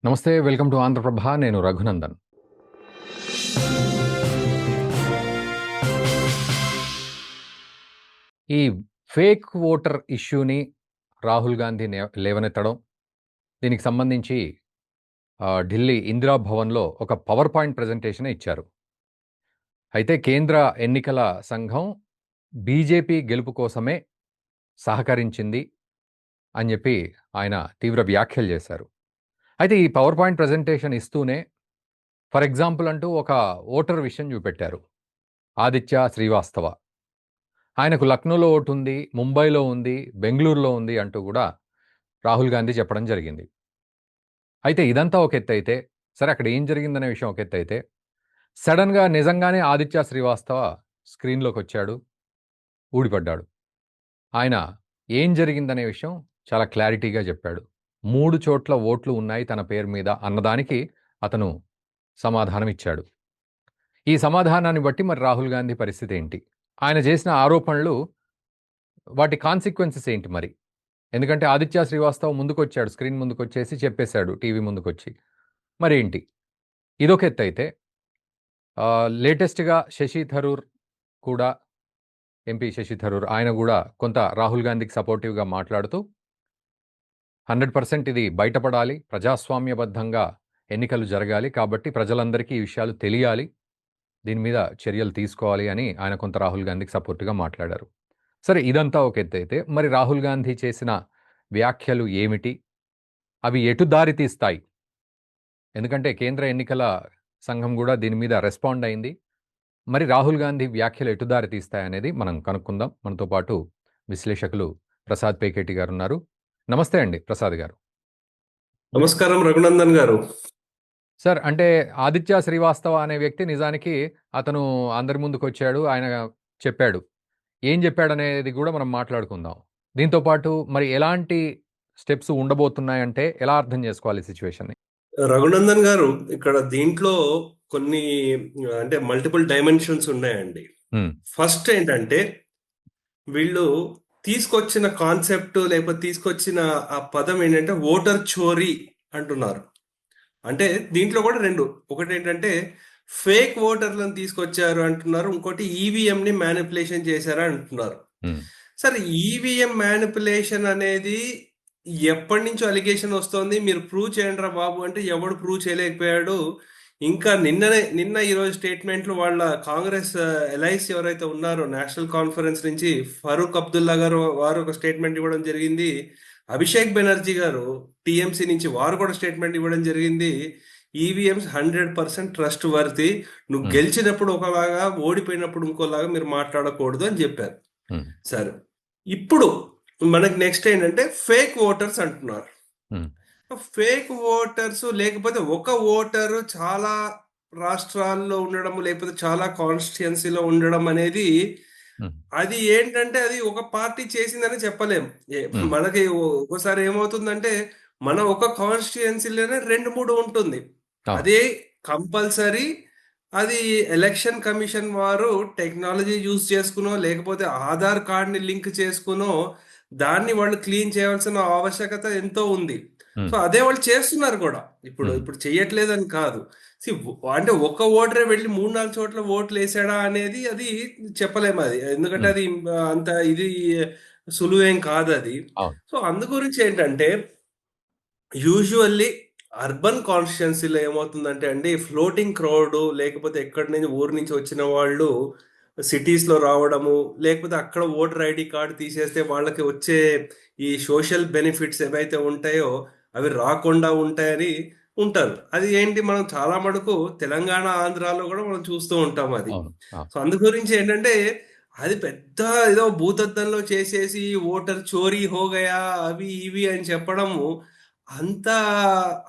నమస్తే. Welcome to Andhraprabha. నేను రఘునందన్. ఈ ఫేక్ ఓటర్ ఇష్యూని రాహుల్ గాంధీ లేవనెత్తడం, దీనికి సంబంధించి ఢిల్లీ ఇందిరా భవన్‌లో ఒక పవర్ పాయింట్ ప్రెజెంటేషన్ ఇచ్చారు. అయితే కేంద్ర ఎన్నికల సంఘం బీజేపీ గెలుపు కోసమే సహకరించింది అని చెప్పి ఆయన తీవ్ర వ్యాఖ్యలు చేశారు. అయితే ఈ పవర్ పాయింట్ ప్రెజెంటేషన్ ఇస్తూనే ఫర్ ఎగ్జాంపుల్ అంటూ ఒక ఓటర్ విషయం చూపెట్టారు. ఆదిత్య శ్రీవాస్తవ. ఆయనకు లక్నోలో ఓటుంది, ముంబైలో ఉంది, బెంగుళూరులో ఉంది అంటూ కూడా రాహుల్ గాంధీ చెప్పడం జరిగింది. అయితే ఇదంతా ఒక ఎత్తైతే, సరే అక్కడ ఏం జరిగిందనే విషయం ఒక ఎత్తైతే, సడన్‌గా నిజంగానే ఆదిత్య శ్రీవాస్తవ స్క్రీన్‌లోకొచ్చాడు, ఊడిపడ్డాడు. ఆయన ఏం జరిగిందనే విషయం చాలా క్లారిటీగా చెప్పాడు. 3 చోట్ల ఓట్లు ఉన్నాయి తన పేరు మీద అన్నదానికి అతను సమాధానం ఇచ్చాడు. ఈ సమాధానాన్ని బట్టి మరి రాహుల్ గాంధీ పరిస్థితి ఏంటి? ఆయన చేసిన ఆరోపణలు వాటి కాన్సిక్వెన్సెస్ ఏంటి మరి? ఎందుకంటే ఆదిత్య శ్రీవాస్తవ్ ముందుకొచ్చాడు. స్క్రీన్ ముందుకొచ్చేసి చెప్పేశాడు టీవీ ముందుకొచ్చి. మరేంటి? ఇదొక ఎత్తైతే లేటెస్ట్‌గా శశి థరూర్ కూడా ఎంపీ శశి థరూర్ ఆయన గూడా కొంత రాహుల్ గాంధీకి సపోర్టివ్‌గా మాట్లాడుతూ 100% ఇది బయటపడాలి. ప్రజాస్వామ్యబద్ధంగా ఎన్నికలు జరగాలి. కాబట్టి ప్రజలందరికీ ఈ విషయాలు తెలియాలి. దీని మీద చర్యలు తీసుకోవాలి అని ఆయన కొంత రాహుల్ గాంధీకి సపోర్ట్‌గా మాట్లాడారు. సరే ఇదంతా ఒక ఎత్తైతే, మరి రాహుల్ గాంధీ చేసిన వ్యాఖ్యలు ఏమిటి? అవి ఎటు దారి తీస్తాయి? ఎందుకంటే కేంద్ర ఎన్నికల సంఘం గూడా దీని మీద రెస్పాండ్ అయింది. మరి రాహుల్ గాంధీ వ్యాఖ్యలు ఎటు దారి తీస్తాయనేది మనం కనుక్కుందాం. మనతో పాటు విశ్లేషకులు ప్రసాద్ పేకేటి గారున్నారు. నమస్తే అండి ప్రసాద్ గారు. నమస్కారం రఘునందన్ గారు. సార్ అంటే ఆదిత్య శ్రీవాస్తవ అనే వ్యక్తి నిజానికి అతను అందరి ముందుకొచ్చాడు. ఆయన చెప్పాడు. ఏం చెప్పాడనేది కూడా మనం మాట్లాడుకుందాం. దీంతో పాటు మరి ఎలాంటి స్టెప్స్ ఉండబోతున్నాయంటే ఎలా అర్థం చేసుకోవాలి ఈ సిట్యుయేషన్‌ని? రఘునందన్ గారు, ఇక్కడ దీంట్లో కొన్ని అంటే మల్టిపుల్ డైమెన్షన్స్ ఉన్నాయండి. హ్మ్. ఫస్ట్ ఏంటంటే, వీళ్ళు తీసుకొచ్చిన కాన్సెప్ట్ లేకపోతే తీసుకొచ్చిన ఆ పదం ఏంటంటే ఓటర్ చోరీ అంటున్నారు. అంటే దీంట్లో కూడా రెండు, ఒకటి ఏంటంటే ఫేక్ ఓటర్లను తీసుకొచ్చారు అంటున్నారు, ఇంకోటి ఈవీఎంని మ్యానిపులేషన్ చేశారా అంటున్నారు. హ్మ్. సరే, ఈవీఎం మ్యానిపులేషన్ అనేది ఎప్పటి నుంచో అలిగేషన్ వస్తోంది, మీరు ప్రూవ్ చేయండి రా బాబు అంటే ఎవడు ప్రూవ్ చేయలేకపోయాడు. ఇంకా నిన్న ఈరోజు స్టేట్మెంట్లు వాళ్ళ కాంగ్రెస్ ఎలైస్ ఎవరైతే ఉన్నారో నేషనల్ కాన్ఫరెన్స్ నుంచి ఫరూక్ అబ్దుల్లా గారు వారు ఒక స్టేట్మెంట్ ఇవ్వడం జరిగింది. అభిషేక్ బెనర్జీ గారు టీఎంసీ నుంచి వారు కూడా స్టేట్మెంట్ ఇవ్వడం జరిగింది. ఈవీఎంస్ 100% ట్రస్ట్ వర్తి, నువ్వు గెలిచినప్పుడు ఒకలాగా ఓడిపోయినప్పుడు ఇంకోలాగా మీరు మాట్లాడకూడదు అని చెప్పారు. సరే, ఇప్పుడు మనకి నెక్స్ట్ ఏంటంటే ఫేక్ ఓటర్స్ అంటున్నారు. ఫేక్ ఓటర్స్ లేకపోతే ఒక ఓటరు చాలా రాష్ట్రాల్లో ఉండడం లేకపోతే చాలా కాన్స్టిట్యుయెన్సీలో ఉండడం అనేది అది ఏంటంటే అది ఒక పార్టీ చేసిందని చెప్పలేం. మనకి ఒక్కోసారి ఏమవుతుందంటే మన ఒక కాన్స్టిట్యుయెన్సీలోనే 2-3 ఉంటుంది. అదే కంపల్సరీ అది ఎలక్షన్ కమిషన్ వారు టెక్నాలజీ యూజ్ చేసుకునో లేకపోతే ఆధార్ కార్డ్ని లింక్ చేసుకునో దాన్ని వాళ్ళు క్లీన్ చేయాల్సిన ఆవశ్యకత ఎంతో ఉంది. సో అదే వాళ్ళు చేస్తున్నారు కూడా. ఇప్పుడు చెయ్యట్లేదని కాదు. అంటే ఒక్క ఓటరే వెళ్ళి 3-4 చోట్ల ఓట్లు వేసాడా అనేది అది చెప్పలేము. అది ఎందుకంటే అది అంత ఇది సులువేం కాదు అది. సో అందు గురించి ఏంటంటే యూజువల్లీ అర్బన్ కాన్స్టిట్యుయెన్సీలో ఏమవుతుందంటే అండి, ఫ్లోటింగ్ క్రౌడ్ లేకపోతే ఎక్కడి నుంచి ఊరి నుంచి వచ్చిన వాళ్ళు సిటీస్లో రావడము, లేకపోతే అక్కడ ఓటర్ ఐడి కార్డు తీసేస్తే వాళ్ళకి వచ్చే ఈ సోషల్ బెనిఫిట్స్ ఏవైతే ఉంటాయో అవి రాకుండా ఉంటాయని ఉంటారు. అది ఏంటి, మనం చాలా మటుకు తెలంగాణ ఆంధ్రాలో కూడా మనం చూస్తూ ఉంటాం అది. సో అందు గురించి ఏంటంటే అది పెద్ద ఏదో భూతద్దంలో చేసేసి ఓటర్ చోరీ హోగయా అవి ఇవి అని చెప్పడము అంత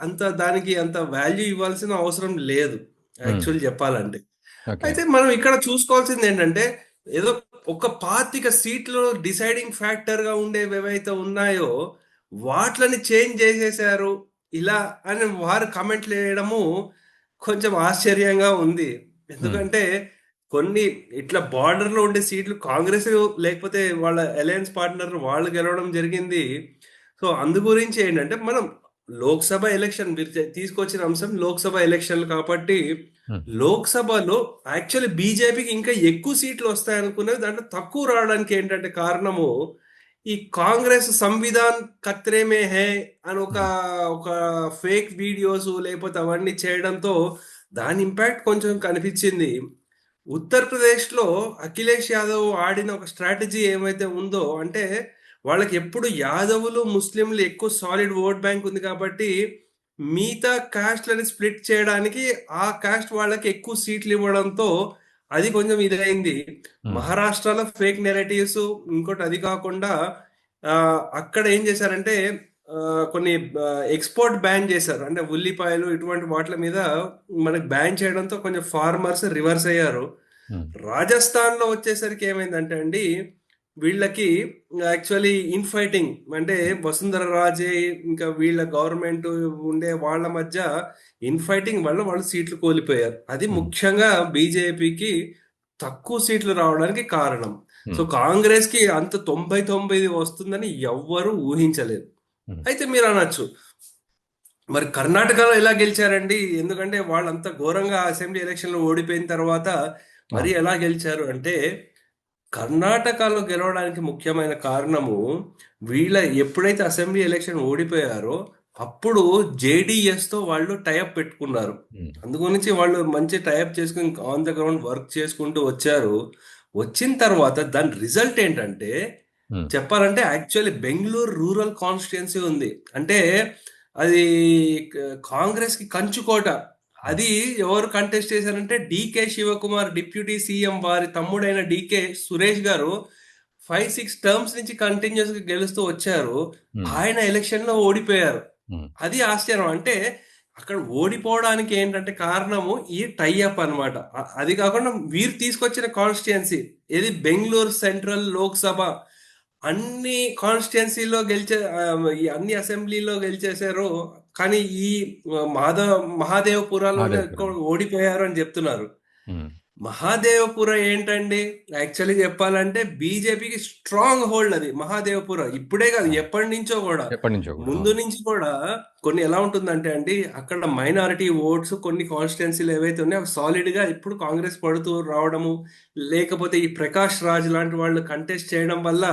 అంత దానికి అంత వాల్యూ ఇవ్వాల్సిన అవసరం లేదు యాక్చువల్ చెప్పాలంటే. అయితే మనం ఇక్కడ చూసుకోవాల్సింది ఏంటంటే ఏదో ఒక 25 సీట్లు డిసైడింగ్ ఫ్యాక్టర్ గా ఉండేవి ఏవైతే ఉన్నాయో వాట్లని చేంజ్ చేసేసారు ఇలా అని వారు కమెంట్లు వేయడము కొంచెం ఆశ్చర్యంగా ఉంది. ఎందుకంటే కొన్ని ఇట్లా బార్డర్ లో ఉండే సీట్లు కాంగ్రెస్ లేకపోతే వాళ్ళ అలయన్స్ పార్ట్నర్ వాళ్ళు గెలవడం జరిగింది. సో అందు గురించి ఏంటంటే మనం లోక్సభ ఎలక్షన్ మీరు తీసుకొచ్చిన అంశం లోక్సభ ఎలక్షన్లు కాబట్టి ఉమ్, లోక్సభలో యాక్చువల్లీ బీజేపీకి ఇంకా ఎక్కువ సీట్లు వస్తాయనుకునేది దాంట్లో తక్కువ రావడానికి ఏంటంటే కారణము ఈ కాంగ్రెస్ సంవిధాన్ ఖత్రే మే హై అని ఒక ఉమ్, ఒక ఫేక్ వీడియోస్ లేకపోతే అవన్నీ చేయడంతో దాని ఇంపాక్ట్ కొంచెం కనిపించింది. ఉత్తరప్రదేశ్లో అఖిలేష్ యాదవ్ ఆడిన ఒక స్ట్రాటజీ ఏమైతే ఉందో అంటే వాళ్ళకి ఎప్పుడు యాదవులు ముస్లింలు ఎక్కువ సాలిడ్ ఓట్ బ్యాంక్ ఉంది కాబట్టి మిగతా కాస్ట్లని స్ప్లిట్ చేయడానికి ఆ కాస్ట్ వాళ్ళకి ఎక్కువ సీట్లు ఇవ్వడంతో అది కొంచెం ఇదైంది. ఉమ్, మహారాష్ట్రలో ఫేక్ నెరేటివ్స్, ఇంకోటి అది కాకుండా ఆ, అక్కడ ఏం చేశారంటే ఆ, కొన్ని ఎక్స్పోర్ట్ బ్యాన్ చేశారు. అంటే ఉల్లిపాయలు ఇటువంటి వాటి మీద మనకి బ్యాన్ చేయడంతో కొంచెం ఫార్మర్స్ రివర్స్ అయ్యారు. ఉమ్, రాజస్థాన్ లో వచ్చేసరికి ఏమైందంటే అండి వీళ్ళకి యాక్చువల్లీ ఇన్ ఫైటింగ్ అంటే వసుంధర రాజే ఇంకా వీళ్ళ గవర్నమెంట్ ఉండే వాళ్ళ మధ్య ఇన్ ఫైటింగ్ వల్ల వాళ్ళు సీట్లు కోల్పోయారు. అది ఉమ్, ముఖ్యంగా బీజేపీకి తక్కువ సీట్లు రావడానికి కారణం. సో ఉమ్, కాంగ్రెస్ కి అంత 99 వస్తుందని ఎవ్వరూ ఊహించలేదు. ఉమ్, అయితే మీరు అనొచ్చు మరి కర్ణాటకలో ఎలా గెలిచారండి? ఎందుకంటే వాళ్ళంత ఘోరంగా అసెంబ్లీ ఎలక్షన్లో ఓడిపోయిన తర్వాత మరి అవును. ఎలా గెలిచారు అంటే కర్ణాటకలో గెలవడానికి ముఖ్యమైన కారణము వీళ్ళ ఎప్పుడైతే అసెంబ్లీ ఎలక్షన్ ఓడిపోయారో అప్పుడు జేడిఎస్ తో వాళ్ళు టైఅప్ పెట్టుకున్నారు. ఉమ్, అందుగురించి వాళ్ళు మంచి టైఅప్ చేసుకుని ఆన్ ద గ్రౌండ్ వర్క్ చేసుకుంటూ వచ్చారు. వచ్చిన తర్వాత దాని రిజల్ట్ ఏంటంటే ఉమ్, చెప్పాలంటే యాక్చువల్లీ బెంగళూరు రూరల్ కాన్స్టిట్యుయెన్సీ ఉంది. అంటే అది కాంగ్రెస్ కి కంచుకోట. ఉమ్, అది ఎవరు కంటెస్ట్ చేశారంటే డికే శివకుమార్ డిప్యూటీ సీఎం వారి తమ్ముడైన డికే సురేష్ గారు 5-6 టర్మ్స్ నుంచి కంటిన్యూస్ గా గెలుస్తూ వచ్చారు. ఉమ్, ఆయన ఎలక్షన్ లో ఓడిపోయారు. ఉమ్, అది ఆశ్చర్యం. అంటే అక్కడ ఓడిపోవడానికి ఏంటంటే కారణము ఈ టైఅప్ అన్నమాట. అది కాకుండా వీరు తీసుకొచ్చిన కాన్స్టిట్యుయెన్సీ ఏది బెంగళూరు సెంట్రల్ లోక్సభ అన్ని కాన్స్టిట్యుయెన్సీలో ఈ అన్ని అసెంబ్లీలో గెలిచేశారు. కానీ ఈ మహాదేవపురాలోనే మహాదేవపురం. ఎక్కువ ఓడిపోయారు అని చెప్తున్నారు. ఉమ్, మహాదేవపుర ఏంటండి? యాక్చువల్లీ చెప్పాలంటే బీజేపీకి స్ట్రాంగ్ హోల్డ్ అది మహాదేవపుర. ఇప్పుడే కాదు అవును. ఎప్పటి నుంచో కూడా ఎప్పటి నుంచో కూడా ముందు అవును. నుంచి కూడా కొన్ని ఎలా ఉంటుందంటే అండి అక్కడ మైనారిటీ ఓట్స్ కొన్ని కాన్స్టిట్యున్సీలు ఏవైతే ఉన్నాయో అవి సాలిడ్ గా ఇప్పుడు కాంగ్రెస్ పడుతూ రావడము లేకపోతే ఈ ప్రకాష్ రాజ్ లాంటి వాళ్ళు కంటెస్ట్ చేయడం వల్ల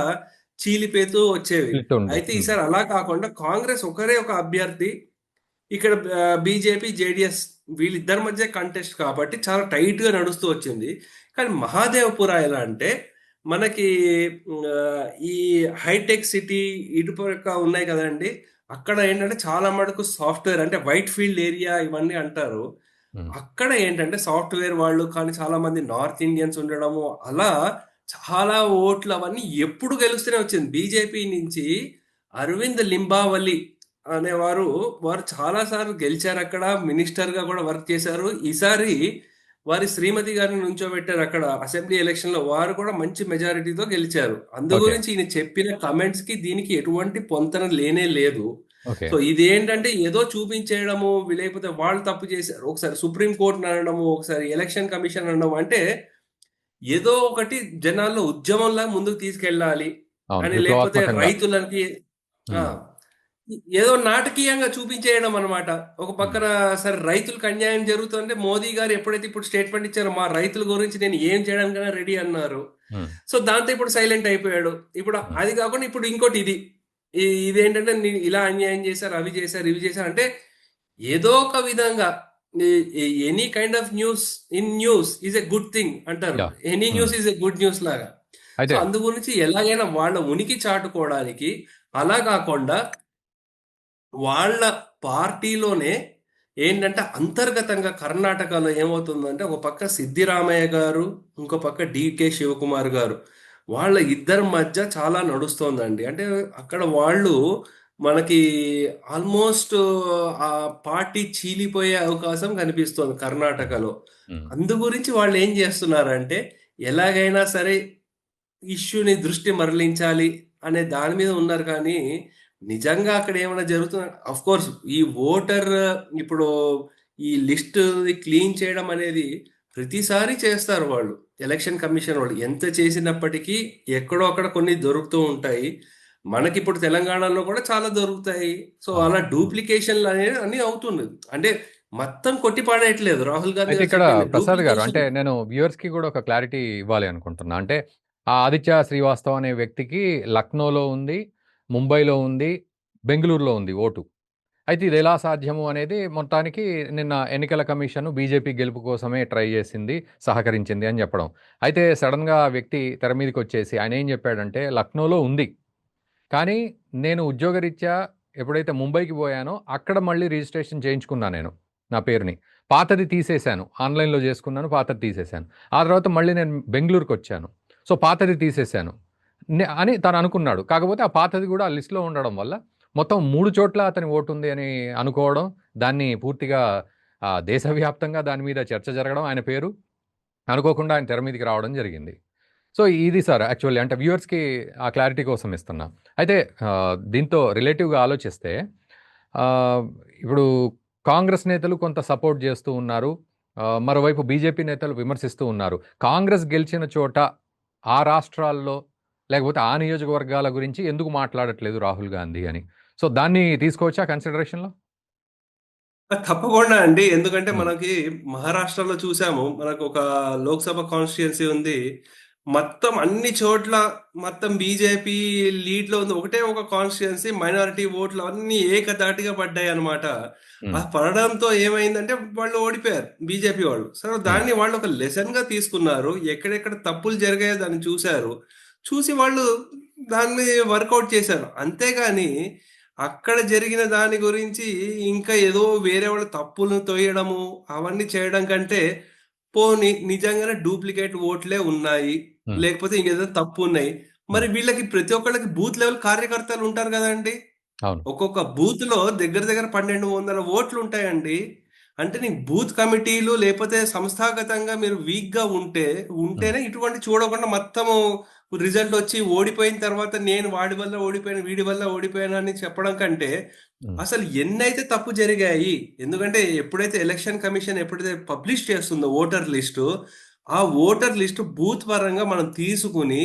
చీలిపోతూ వచ్చేవి. స్ప్లిట్ ఉంది. అయితే ఈసారి అలా కాకుండా కాంగ్రెస్ ఒకరే ఒక అభ్యర్థి, ఇక్కడ బీజేపీ జేడిఎస్ వీళ్ళిద్దరి మధ్య కంటెస్ట్ కాబట్టి చాలా టైట్ గా నడుస్తూ వచ్చింది. కానీ మహాదేవపుర ఎలా అంటే మనకి ఆ, ఈ హైటెక్ సిటీ ఇటుపక్క ఉన్నాయి కదండి. అక్కడ ఏంటంటే చాలా మటుకు సాఫ్ట్వేర్ అంటే వైట్ ఫీల్డ్ ఏరియా ఇవన్నీ అంటారు. ఉమ్, అక్కడ ఏంటంటే సాఫ్ట్వేర్ వాళ్ళు కానీ చాలా మంది నార్త్ ఇండియన్స్ ఉండడము అలా చాలా ఓట్లు అవన్నీ ఎప్పుడు గెలుస్తూనే వచ్చింది. బీజేపీ నుంచి అరవింద్ లింబావలి అనేవారు వారు చాలా సార్లు గెలిచారు. అక్కడ మినిస్టర్ గా కూడా వర్క్ చేశారు. ఈసారి వారి శ్రీమతి గారిని నుంచోబెట్టారు అక్కడ అసెంబ్లీ ఎలక్షన్ లో. వారు కూడా మంచి మెజారిటీతో గెలిచారు. అందు ఓకే. గురించి ఈయన చెప్పిన కమెంట్స్ కి దీనికి ఎటువంటి పొంతన లేనే లేదు. ఓకే. సో ఇది ఏంటంటే ఏదో చూపించేయడము లేకపోతే వాళ్ళు తప్పు చేశారు ఒకసారి సుప్రీం కోర్టుని అనడము ఒకసారి ఎలక్షన్ కమిషన్ అనడం అంటే ఏదో ఒకటి జనాల్లో ఉద్యమంలా ముందుకు తీసుకెళ్ళాలి అవును. అని లేకపోతే విప్లవాత్మకంగా. రైతులకి ఆ, ఉమ్, ఏదో నాటకీయంగా చూపించేయడం అనమాట. ఒక ఉమ్, పక్కన సరే రైతులకు అన్యాయం జరుగుతుంటే మోదీ గారు ఎప్పుడైతే ఇప్పుడు స్టేట్మెంట్ ఇచ్చారో మా రైతుల గురించి నేను ఏం చేయడానికైనా రెడీ అన్నారు. ఉమ్, సో దాంతో ఇప్పుడు సైలెంట్ అయిపోయాడు. ఇప్పుడు ఉమ్, అది కాకుండా ఇప్పుడు ఇంకోటి ఇదేంటంటే ఇలా అన్యాయం చేశారు అవి చేశారు ఇవి చేశారు అంటే ఏదో ఒక విధంగా any kind of news in news is a good thing అంటారు. Yeah. Any um. News is a good news లాగా. సో అయితే అందు గురించి ఎలాగైనా వాళ్ళ ఉనికి చాటుకోవడానికి అలా కాకుండా వాళ్ళ పార్టీలోనే ఏంటంటే అంతర్గతంగా కర్ణాటకలో ఏమవుతుందంటే ఒక పక్క సిద్ధిరామయ్య గారు ఇంకో పక్క డికే శివకుమార్ గారు వాళ్ళ ఇద్దరి మధ్య చాలా నడుస్తోందండి. అంటే అక్కడ వాళ్ళు మనకి ఆల్మోస్ట్ ఆ పార్టీ చీలిపోయే అవకాశం కనిపిస్తోంది ఉమ్, కర్ణాటకలో. ఉమ్, అందు గురించి వాళ్ళు ఏం చేస్తున్నారంటే ఎలాగైనా సరే ఇష్యూని దృష్టి మరలించాలి అనే దాని మీద ఉన్నారు. కానీ నిజంగా అక్కడ ఏమైనా జరుగుతుంది అఫ్ కోర్స్ ఈ ఓటర్ ఇప్పుడు ఈ లిస్ట్ క్లీన్ చేయడం అనేది ప్రతిసారి చేస్తారు వాళ్ళు. ఎలక్షన్ కమిషన్ వాళ్ళు ఎంత చేసినప్పటికీ ఎక్కడో అక్కడ కొన్ని దొరుకుతూ ఉంటాయి. మనకిప్పుడు తెలంగాణలో కూడా చాలా దొరుకుతాయి. సో అవును. అలా డూప్లికేషన్లు అనేది అన్ని అవుతుంది. అంటే మొత్తం కొట్టి పాడేయట్లేదు. రాహుల్ గాంధీ అయితే గారు ఇక్కడ చెప్పింది ప్రసాద్ గారు అంటే డూప్లికేషన్. నేను వ్యూవర్స్‌కి గూడా ఒక క్లారిటీ ఇవ్వాలి అనుకుంటున్నా. అంటే ఆ ఆదిత్య శ్రీవాస్తవ్ అనే వ్యక్తికి లక్నోలో ఉంది, ముంబైలో ఉంది, బెంగుళూరులో ఉంది ఓటు. అయితే ఇది ఎలా సాధ్యము అనేది మొత్తానికి నిన్న ఎన్నికల కమిషన్ బీజేపీ గెలుపు కోసమే ట్రై చేసింది, సహకరించింది అని చెప్పడం. అయితే సడెన్‌గా ఆ వ్యక్తి తెర మీదకొచ్చేసి ఆయన ఏం చెప్పాడంటే లక్నోలో ఉంది. కానీ నేను ఉద్యోగరీత్యా ఎప్పుడైతే ముంబైకి పోయానో అక్కడ మళ్ళీ రిజిస్ట్రేషన్ చేయించుకున్నా నేను నా పేరుని. పాతది తీసేశాను. ఆన్‌లైన్‌లో చేసుకున్నాను. పాతది తీసేశాను. ఆ తర్వాత మళ్ళీ నేను బెంగుళూరుకొచ్చాను. సో, పాతది తీసేశాను. అని తను అనుకున్నాడు. కాకపోతే ఆ పాతది కూడా ఆ లిస్ట్‌లో ఉండడం వల్ల మొత్తం 3 చోట్ల అతని ఓటుంది అని అనుకోవడం, దాన్ని పూర్తిగా దేశవ్యాప్తంగా దాని మీద చర్చ జరగడం ఆయన పేరు. అనుకోకుండా ఆయన తెర మీదకి రావడం జరిగింది. సో, ఇది సార్ యాక్చువల్లీ అంటే వ్యూవర్స్‌కి ఆ క్లారిటీ కోసం ఇస్తున్నా. అయితే దీంతో రిలేటివ్‌గా ఆలోచిస్తే ఆహ్, ఇప్పుడు కాంగ్రెస్ నేతలు కొంత సపోర్ట్ జేస్తూ ఉన్నారు. మరోవైపు బీజేపీ నేతలు విమర్శిస్తూ ఉన్నారు. కాంగ్రెస్ గెలిచిన చోట ఆ రాష్ట్రాల్లో లేకపోతే ఆ నియోజకవర్గాల గురించి ఎందుకు మాట్లాడట్లేదు రాహుల్ గాంధీ అని. సో, దాన్ని తీసుకోవచ్చా కన్సిడరేషన్‌లో? తప్పకుండా అండి. ఎందుకంటే హ్మ్. మనకి మహారాష్ట్రలో చూసాము. మనకొక లోక్‌సభ కాన్స్టిట్యుయెన్సీ ఉంది. మొత్తం అన్ని చోట్ల మొత్తం బీజేపీ లీడ్‌లో ఉంది. ఒకటే ఒక కాన్స్టిట్యుయెన్సీ మైనారిటీ ఓట్లు అన్నీ ఏకధాటిగా పడ్డాయన్నమాట. ఆ హ్మ్. పడడంతో ఏమైందంటే వాళ్ళు ఓడిపోయారు బీజేపీ వాళ్ళు. సో, హ్మ్. దాన్ని వాళ్ళు ఒక లెసన్‌గా తీసుకున్నారు. ఎక్కడెక్కడ తప్పులు జరిగాయో దాన్ని చూసారు. చూసి వాళ్ళు దాన్ని వర్కౌట్ చేశారు. అంతేగాని అక్కడ జరిగిన దాని గురించి ఇంకా ఏదో వేరే వాళ్ళ తప్పులను తొయ్యడము, అవన్నీ చేయడం కంటే, పోనీ నిజంగానే డూప్లికేట్ ఓట్లే ఉన్నాయి. హ్మ్. లేకపోతే ఇంకేదో తప్పున్నాయి. హ్మ్. మరి వీళ్ళకి ప్రతి ఒక్కళ్ళకి బూత్ లెవెల్ కార్యకర్తలు ఉంటారు గదండీ! అవును. ఒక్కొక్క బూత్‌లో దగ్గర దగ్గర 1200 ఓట్లుంటాయండి. అంటే నీకు బూత్ కమిటీలు లేపోతే సంస్థాగతంగా మీరు వీక్‌గా హ్మ్. ఉంటేనే ఇటువంటి చూడకుండా మొత్తము రిజల్టొచ్చి ఓడిపోయిన తర్వాత నేను వాడి వల్ల ఓడిపోయాను, వీడి వల్ల ఓడిపోయాను అని చెప్పడం కంటే, హ్మ్. అసలు ఎన్నైతే తప్పు జరిగాయి. ఎందుకంటే ఎప్పుడైతే ఎలక్షన్ కమిషన్ ఎప్పుడైతే పబ్లిష్ చేస్తుందో ఓటర్ లిస్టు, ఆ ఓటర్ లిస్టు బూత్ పరంగా మనం తీసుకొని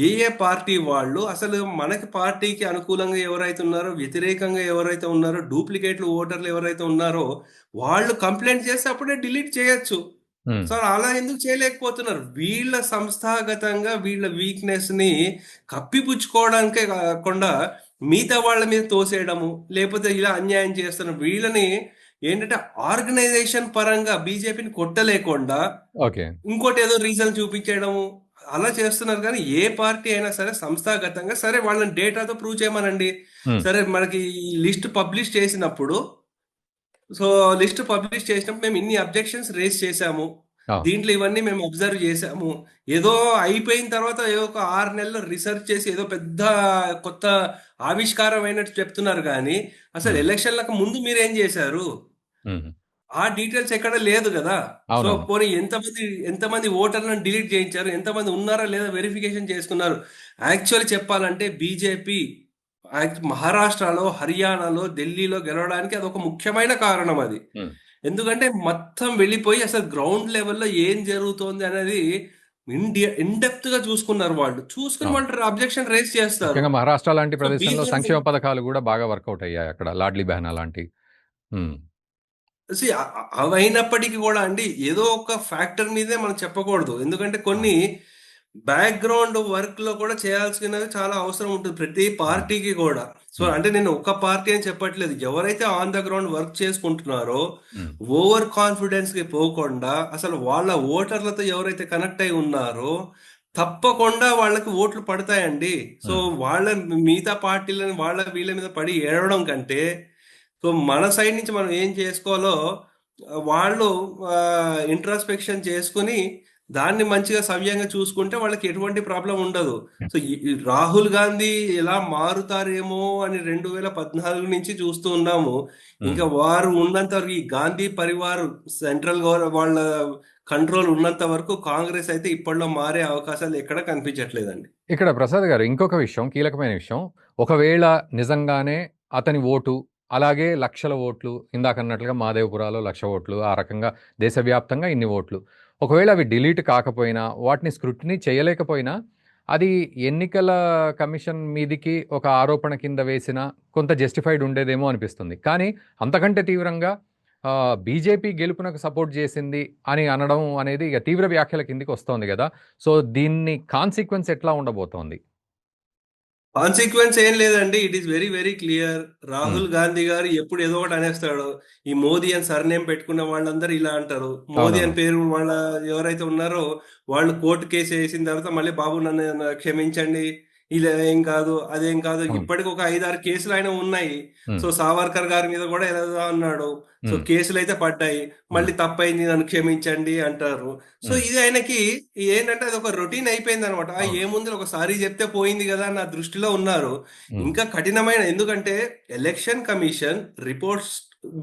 ఏ పార్టీ వాళ్ళు అసలు మనకి పార్టీకి అనుకూలంగా ఎవరైతే ఉన్నారో, వ్యతిరేకంగా ఎవరైతే ఉన్నారో, డూప్లికేట్‌లు ఓటర్లు ఎవరైతే ఉన్నారో, వాళ్ళు కంప్లెయింట్ చేస్తే అప్పుడే డిలీట్ చేయొచ్చు. హ్మ్. సో, అలా ఎందుకు చేయలేకపోతున్నారు? వీళ్ళ సంస్థాగతంగా వీళ్ళ వీక్‌నెస్‌ని కప్పిపుచ్చుకోవడానికే కాకుండా మిగతా వాళ్ళ మీద తోసేయడము, లేపోతే ఇలా అన్యాయం చేస్తున్న వీళ్ళని ఏంటంటే ఆర్గనైజేషన్ పరంగా బీజేపీని కొట్టలేకుండా ఓకే. ఇంకోటేదో రీజన్ చూపించేయడము, అలా చేస్తున్నారు గానీ, ఏ పార్టీ అయినా సరే సంస్థాగతంగా సరే వాళ్ళని డేటాతో ప్రూవ్ చేయమనండి. హ్మ్. సరే మనకి ఈ లిస్ట్ పబ్లిష్ చేసినప్పుడు, సో, లిస్ట్ పబ్లిష్ చేసినప్పుడు మేము ఇన్ని అబ్జెక్షన్స్ రైజ్ చేశాము. అవును. దీంట్లో ఇవన్నీ మేము అబ్జర్వ్ చేశాము. ఏదో అయిపోయిన తర్వాత ఏదో ఒక 6 నెలలు రిసర్చ్ చేసి ఏదో పెద్ద కొత్త ఆవిష్కారం అయినట్టు చెప్తున్నారు గానీ, అసలు హ్మ్. ఎలక్షన్‌లకు ముందు మీరేం చేశారు? హుహు. ఆ డీటెయిల్స్ ఎక్కడ లేదు గదా! సో, అవునవును. పోనీ ఎంతమంది ఓటర్లను డిలీట్ చేయించారు? ఎంతమంది ఉన్నారా లేదా వెరిఫికేషన్ చేసుకున్నారు? యాక్చువల్లీ చెప్పాలంటే బీజేపీ మహారాష్ట్రలో, హర్యానాలో, ఢిల్లీలో గెలవడానికి అదొక ముఖ్యమైన కారణం అది. హ్మ్. ఎందుకంటే మొత్తం వెళ్ళిపోయి అసలు గ్రౌండ్ లెవెల్‌లో ఏం జరుగుతోంది అనేది ఇన్ డెప్త్‌గా చూసుకున్నారు వాళ్ళు. చూసుకొని అవును. వాళ్ళు అబ్జెక్షన్ రైజ్ చేస్తారు. ముఖ్యంగా మహారాష్ట్ర లాంటి సో, ప్రదేశంలో బీజేపీ సంక్షేమ పథకాలు గూడా బాగా వర్కౌట్ అయ్యాయి అక్కడ. లాడ్లీ బెహనా లాంటి. హ్మ్. సీ అవైనప్పటికీ గూడా అండి, ఏదో ఒక ఫ్యాక్టర్ మీదే మనం చెప్పకూడదు. ఎందుకంటే అవును. కొన్ని బ్యాక్‌గ్రౌండ్ వర్క్‌లో కూడా చేయాల్సినవి చాలా అవసరం ఉంటుంది. ప్రతి హ్మ్. పార్టీకి గూడా. సో, హ్మ్. అంటే నేను ఒక పార్టీ అని చెప్పట్లేదు. ఎవరైతే ఆన్ ద గ్రౌండ్ వర్క్ చేసుకుంటున్నారో, హ్మ్. ఓవర్ కాన్ఫిడెన్స్‌కి పోకుండా, అసలు వాళ్ళ ఓటర్లతో ఎవరైతే కనెక్ట్ అయి ఉన్నారో, తప్పకుండా వాళ్ళకి ఓట్లు పడతాయండి. సో, హ్మ్. వాళ్ళ మిగతా పార్టీలని వాళ్ళ వీళ్ళ మీద పడి ఏడవడం కంటే సో, మన సైడ్ నుంచి మనం ఏం చేసుకోవాలో వాళ్ళు ఇంట్రాస్పెక్షన్ చేసుకొని దాన్ని మంచిగా సవ్యంగా చూసుకుంటే వాళ్ళకి ఎటువంటి ప్రాబ్లమ్ ఉండదు. సో, ఈ రాహుల్ గాంధీ ఎలా మారుతారేమో అని 2014 నుంచి చూస్తూ ఉన్నాము. హ్మ్. ఇంకా వారు ఉన్నంత వరకు ఈ గాంధీ పరివార్ సెంట్రల్ వాళ్ళ కంట్రోల్ ఉన్నంత వరకు కాంగ్రెస్ అయితే ఇప్పట్లో మారే అవకాశాలు ఎక్కడ కనిపించట్లేదండి. ఇక్కడ ప్రసాద్ గారు ఇంకొక విషయం, కీలకమైన విషయం. ఒకవేళ నిజంగానే అతని ఓటు, అలాగే లక్షల ఓట్లు ఇందాకన్నట్లుగా మాదేవపురాలో 1,00,000 ఓట్లు, ఆ రకంగా దేశవ్యాప్తంగా ఇన్ని ఓట్లు. ఒకవేళ అవి డిలీట్ కాకపోయినా, వాటిని స్క్రూటినీ చేయలేకపోయినా, అది ఎన్నికల కమిషన్ మీదికి ఒక ఆరోపణ కింద వేసినా కొంత జస్టిఫైడ్ ఉండేదేమో అనిపిస్తుంది. కానీ అంతకంటే తీవ్రంగా బీజేపీ గెలుపునకు సపోర్ట్ చేసింది అని అనడం అనేది ఇక తీవ్ర వ్యాఖ్యల కిందకి వస్తోంది గదా! సో, దీన్ని కాన్సీక్వెన్స్ ఎట్లా ఉండబోతోంది? కాన్సిక్వెన్స్ ఏం లేదండి. It is very, very clear. హ్మ్. రాహుల్ గాంధీ గారు ఎప్పుడు ఏదో ఒకటి అనేస్తాడు. ఈ మోదీ అని సర్‌నేమ్ పెట్టుకున్న వాళ్ళందరూ ఇలా అంటారు. మోదీ అవునవును. అని పేరు వాళ్ళ ఎవరైతే ఉన్నారో వాళ్ళు కోర్ట్ కేస్ ఏసిన తర్వాత మళ్ళీ బాబు నన్ను క్షమించండి. ఇలా ఏం కాదు, అదేం కాదు. అవును. ఇప్పటికి ఒక 5, 6 కేసులు ఆయన ఉన్నాయి. హ్మ్. సో, సావర్కర్ గారి మీద కూడా ఏదేదో అన్నాడు. సో, హ్మ్. కేసులైతే పడ్డాయి. హ్మ్. మళ్ళీ తప్పయింది నన్ను క్షమించండి అంటారు. సో, హ్మ్. ఇది ఆయనకి ఏంటంటే అదొక రొటీన్ అయిపోయిందనమాట. అవును. ఏముందిలే ఒక సారీ చెప్తే పోయింది గదా! అని నా దృష్టిలో ఉన్నారు. హ్మ్. ఇంకా కఠినమైన ఎందుకంటే ఎలక్షన్ కమిషన్ రిపోర్ట్స్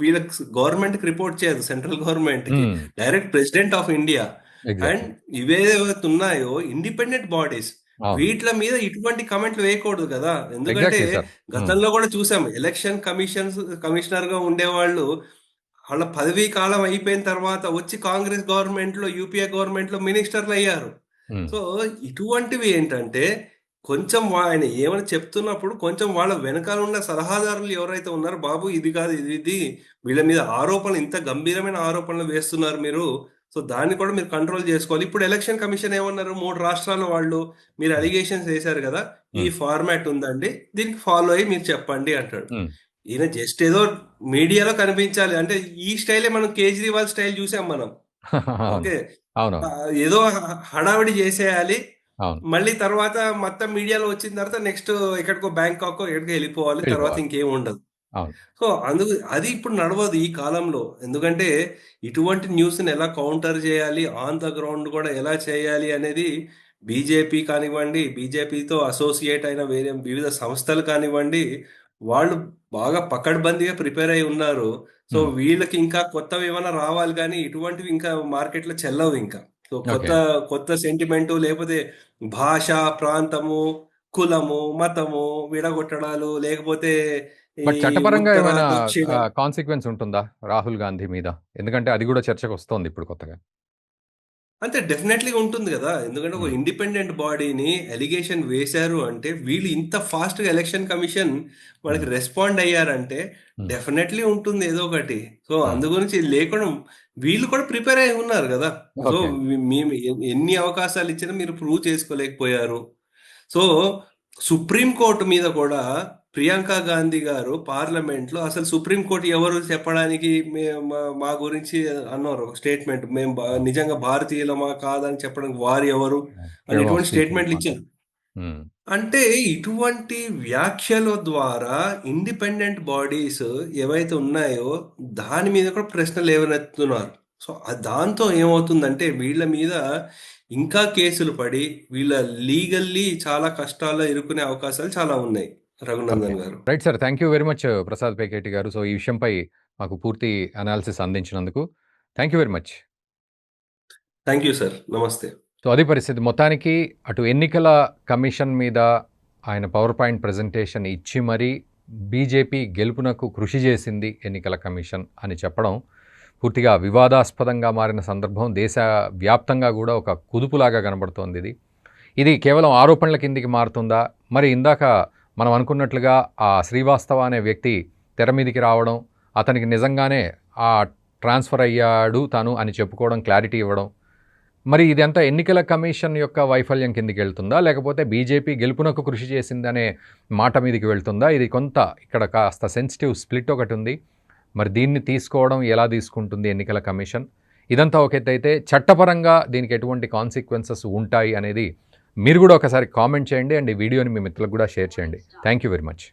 వీళ్ళకి గవర్నమెంట్‌కి రిపోర్ట్ చేయదు సెంట్రల్ గవర్నమెంట్‌కి. Hmm. Direct president of India. And exactly. ఇవేవైతే ఉన్నాయో ఇండిపెండెంట్ బాడీస్. అవును. వీట్ల మీద ఇటువంటి కామెంట్లు వేయకూడదు గదా! ఎందుకంటే ఎగ్జాక్ట్‌లీ సార్. హ్మ్. గతంలో గూడా చూసాం. ఎలక్షన్ కమిషనర్‌గా ఉండేవాళ్ళు వాళ్ళ పదవీ కాలం అయిపోయిన తర్వాత వచ్చి కాంగ్రెస్ గవర్నమెంట్‌లో, యూపీఏ గవర్నమెంట్‌లో మినిస్టర్‌లయ్యారు. హ్మ్. సో, ఇటువంటివి ఏంటంటే, కొంచెం ఆయన ఏమైనా చెప్తున్నప్పుడు కొంచెం వాళ్ళ వెనకాల ఉన్న సలహాదారులు ఎవరైతే ఉన్నారో, బాబు ఇది కాదు, ఇది వీళ్ళ మీద ఆరోపణలు ఇంత గంభీరమైన ఆరోపణలు వేస్తున్నారు మీరు. సో, దాన్ని కూడా మీరు కంట్రోల్ చేసుకోవాలి. ఇప్పుడు ఎలక్షన్ కమిషన్ ఏమన్నారు? 3 రాష్ట్రాల వాళ్ళు మీరు హ్మ్. అలిగేషన్స్ ఏసారు గదా! ఈ హ్మ్. ఫార్మాట్ ఉందండి. దీనికి ఫాలో అయ్యి మీరు చెప్పండి అంటాడు. హ్మ్. ఈయన జస్ట్ ఏదో మీడియాలో కనిపించాలి. అంటే ఈ స్టైలే మనం 'కేజ్రీవాల్' స్టైల్ చూసాం మనం. అవును. ఓకే. అవునవును. ఏదో హడావిడి చేసేయాలి. అవును. మళ్ళీ తర్వాత మొత్తం మీడియాలో వచ్చిన తర్వాత నెక్స్ట్ ఎక్కడికో బ్యాంకాకో ఎక్కడికో వెళ్ళిపోవాలి. తర్వాత వెళ్ళిపోవాలి. ఇంకేం ఉండదు. అవును. సో, అది ఇప్పుడు నడవదు ఈ కాలంలో. ఎందుకంటే ఇటువంటి న్యూస్‌ని ఎలా కౌంటర్ చేయాలి, ఆన్ ద గ్రౌండ్ కూడా ఎలా చేయాలి అనేది బీజేపీ కానివ్వండి, బీజేపీతో అసోసియేట్ అయిన వేరే వివిధ సంస్థలు కానివ్వండి, వాళ్ళు బాగా పకడ్బందీగా ప్రిపేర్ అయ్యి ఉన్నారు. సో, హ్మ్. వీళ్ళకి ఇంకా కొత్తవేమన్నా రావాలి గానీ, ఇటువంటివి ఇంకా మార్కెట్‌లో చెల్లవింక. So, okay. కొత్త సెంటిమెంటు లేకపోతే భాష, ప్రాంతము, కులము, మతము విడగొట్టడాలు లేకపోతే ఈ బట్ చట్టపరంగా ఉత్తర, ఏమైనా దక్షిణ కాన్సీక్వెన్స్ ఉంటుందా రాహుల్ గాంధీ మీద? ఎందుకంటే అది గూడా చర్చకొస్తోంది ఇప్పుడు కొత్తగా. అంటే డెఫినెట్‌లీగా ఉంటుంది గదా! ఎందుకంటే ఒక హ్మ్. ఇండిపెండెంట్ బాడీని అలిగేషన్ వేశారు అంటే, వీళ్ళు ఇంత ఫాస్ట్‌గా ఎలక్షన్ కమిషన్ వాళ్ళకి హ్మ్. రెస్పాండ్ అయ్యారంటే, హ్మ్. డెఫినెట్‌లీ ఉంటుంది ఏదో ఒకటి. సో, హ్మ్. అందు గురించి లేకుండా వీళ్ళు కూడా ప్రిపేర్ అయ్యి ఉన్నారు గదా! So, okay. మేము ఎన్ని అవకాశాలు ఇచ్చినా మీరు ప్రూవ్ చేసుకోలేకపోయారు. సో, సుప్రీం కోర్ట్ మీద కూడా ప్రియాంక గాంధీ గారు పార్లమెంట్‌లో అసలు సుప్రీం కోర్ట్ ఎవరు చెప్పడానికి మా గురించి అన్నారు ఒక స్టేట్మెంట్. మేము అవును. నిజంగా భారతీయులమా కాదా అని చెప్పడానికి వారు ఎవరు అవును. ఫ్రీడమ్ ఆఫ్ అనేటువంటి స్పీచ్ ఉంది స్టేట్మెంట్‌లు మాకు. ఇచ్చారు. హ్మ్. అంటే ఇటువంటి వ్యాఖ్యల ద్వారా ఇండిపెండెంట్ బాడీస్ ఏవైతే ఉన్నాయో దాని మీద కూడా ప్రశ్నలు లేవనెత్తుతున్నారు. సో, దాంతో ఏమవుతుందంటే వీళ్ళ మీద ఇంకా కేసులు పడి వీళ్ళ లీగల్లీ చాలా కష్టాల్లో ఇరుక్కునే అవకాశాలు చాలా ఉన్నాయి. Okay. Raghunandan garu. Right sir. Thank you very much Prasad Peketi garu. So, ఈ విషయంపై మాకు పూర్తి అనాలిసిస్ అందించినందుకు. Thank you very much. Thank you sir. నమస్తే. సో, అది పరిస్థితి. మొత్తానికి అటు ఎన్నికల కమిషన్ మీద ఆయన పవర్ పాయింట్ ప్రెజెంటేషన్ ఇచ్చి మరీ బీజేపీ గెలుపునకు కృషి చేసింది ఎన్నికల కమిషన్ అని చెప్పడం పూర్తిగా వివాదాస్పదంగా మారిన సందర్భం దేశవ్యాప్తంగా గూడా ఒక కుదుపులాగా కనబడుతోందిది. ఇది కేవలం ఆరోపణల కిందికి మారుతుందా? మరి ఇందాక మనం అనుకున్నట్లుగా ఆ శ్రీవాస్తవ అనే వ్యక్తి తెర మీదికి రావడం, అతనికి నిజంగానే ఆ ట్రాన్స్‌ఫర్ అయ్యాడు తను అని చెప్పుకోవడం, క్లారిటీ ఇవ్వడం. మరి ఇదంతా ఎన్నికల కమిషన్ యొక్క వైఫల్యం కిందికెళ్తుందా? లేకపోతే బీజేపీ గెలుపునకు కృషి చేసిందనే మాట మీదికి వెళ్తుందా? ఇది కొంత ఇక్కడ కాస్త సెన్సిటివ్ స్ప్లిట్ ఒకటుంది. మరి దీన్ని తీసుకోవడం ఎలా తీసుకుంటుంది ఎన్నికల కమిషన్? ఇదంతా ఒక ఎత్తైతే చట్టపరంగా దీనికి ఎటువంటి కాన్సిక్వెన్సెస్ ఉంటాయి అనేది మీరు గూడా ఒకసారి కామెంట్ చేయండి. అండ్ ఈ వీడియోని మీ మిత్రులకు గూడా షేర్ చేయండి. Thank you very much.